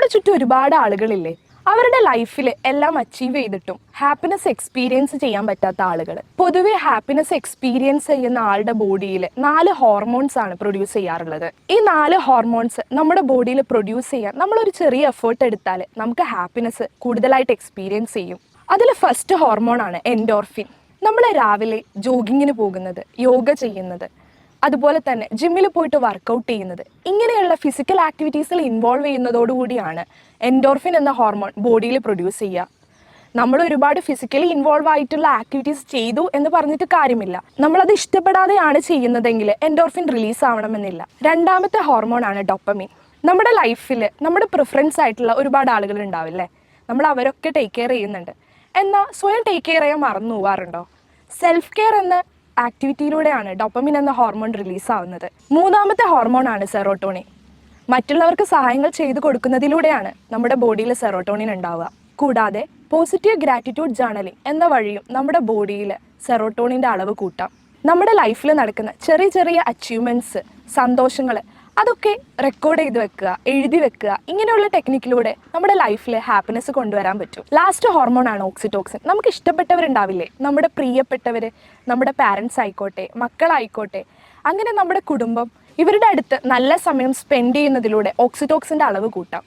നമ്മുടെ ചുറ്റും ഒരുപാട് ആളുകളില്ലേ, അവരുടെ ലൈഫിൽ എല്ലാം അച്ചീവ് ചെയ്തിട്ടും ഹാപ്പിനെസ് എക്സ്പീരിയൻസ് ചെയ്യാൻ പറ്റാത്ത ആളുകൾ. പൊതുവെ ഹാപ്പിനെസ് എക്സ്പീരിയൻസ് ചെയ്യുന്ന ആളുടെ ബോഡിയിൽ 4 ഹോർമോൺസ് ആണ് പ്രൊഡ്യൂസ് ചെയ്യാറുള്ളത്. ഈ 4 ഹോർമോൺസ് നമ്മുടെ ബോഡിയിൽ പ്രൊഡ്യൂസ് ചെയ്യാൻ നമ്മളൊരു ചെറിയ എഫേർട്ട് എടുത്താൽ നമുക്ക് ഹാപ്പിനെസ് കൂടുതലായിട്ട് എക്സ്പീരിയൻസ് ചെയ്യും. അതിൽ ഫസ്റ്റ് ഹോർമോൺ ആണ് എൻഡോർഫിൻ. നമ്മൾ രാവിലെ ജോഗിങ്ങിന് പോകുന്നത്, യോഗ ചെയ്യുന്നത്, അതുപോലെ തന്നെ ജിമ്മിൽ പോയിട്ട് വർക്കൗട്ട് ചെയ്യുന്നത്, ഇങ്ങനെയുള്ള ഫിസിക്കൽ ആക്ടിവിറ്റീസിൽ ഇൻവോൾവ് ചെയ്യുന്നതോടുകൂടിയാണ് എൻഡോർഫിൻ എന്ന ഹോർമോൺ ബോഡിയിൽ പ്രൊഡ്യൂസ് ചെയ്യുക. നമ്മൾ ഒരുപാട് ഫിസിക്കലി ഇൻവോൾവ് ആയിട്ടുള്ള ആക്ടിവിറ്റീസ് ചെയ്തു എന്ന് പറഞ്ഞിട്ട് കാര്യമില്ല. നമ്മളത് ഇഷ്ടപ്പെടാതെയാണ് ചെയ്യുന്നതെങ്കിൽ എൻഡോർഫിൻ റിലീസ് ആവണമെന്നില്ല. രണ്ടാമത്തെ ഹോർമോൺ ആണ് ഡോപ്പമിൻ. നമ്മുടെ ലൈഫിൽ നമ്മുടെ പ്രിഫറൻസ് ആയിട്ടുള്ള ഒരുപാട് ആളുകൾ ഉണ്ടാവില്ലേ, നമ്മൾ അവരൊക്കെ ടേക്ക് കെയർ ചെയ്യുന്നുണ്ട്, എന്നാൽ സ്വയം ടേക്ക് കെയർ ചെയ്യാൻ മറന്നു പോവാറുണ്ടോ? സെൽഫ് കെയർ എന്ന ആക്ടിവിറ്റിയിലൂടെയാണ് ഡോപ്പമിൻ എന്ന ഹോർമോൺ റിലീസ് ആവുന്നത്. മൂന്നാമത്തെ ഹോർമോൺ ആണ് സെറോട്ടോണിൻ. മറ്റുള്ളവർക്ക് സഹായങ്ങൾ ചെയ്തു കൊടുക്കുന്നതിലൂടെയാണ് നമ്മുടെ ബോഡിയിൽ സെറോട്ടോണിൻ ഉണ്ടാവുക. കൂടാതെ പോസിറ്റീവ് ഗ്രാറ്റിറ്റ്യൂഡ് ജേർണലിംഗ് എന്ന വഴിയും നമ്മുടെ ബോഡിയിൽ സെറോട്ടോണിൻ്റെ അളവ് കൂട്ടാം. നമ്മുടെ ലൈഫിൽ നടക്കുന്ന ചെറിയ ചെറിയ അച്ചീവ്മെൻറ്റ്സ്, സന്തോഷങ്ങൾ, അതൊക്കെ റെക്കോർഡ് ചെയ്ത് വെക്കുക, എഴുതി വെക്കുക. ഇങ്ങനെയുള്ള ടെക്നിക്കിലൂടെ നമ്മുടെ ലൈഫിൽ ഹാപ്പിനെസ് കൊണ്ടുവരാൻ പറ്റും. ലാസ്റ്റ് ഹോർമോൺ ആണ് ഓക്സിറ്റോക്സിൻ. നമുക്ക് ഇഷ്ടപ്പെട്ടവരുണ്ടാവില്ലേ, നമ്മുടെ പ്രിയപ്പെട്ടവർ, നമ്മുടെ പാരൻസ് ആയിക്കോട്ടെ, മക്കളായിക്കോട്ടെ, അങ്ങനെ നമ്മുടെ കുടുംബം, ഇവരുടെ അടുത്ത് നല്ല സമയം സ്പെൻഡ് ചെയ്യുന്നതിലൂടെ ഓക്സിറ്റോക്സിൻ്റെ അളവ് കൂട്ടാം.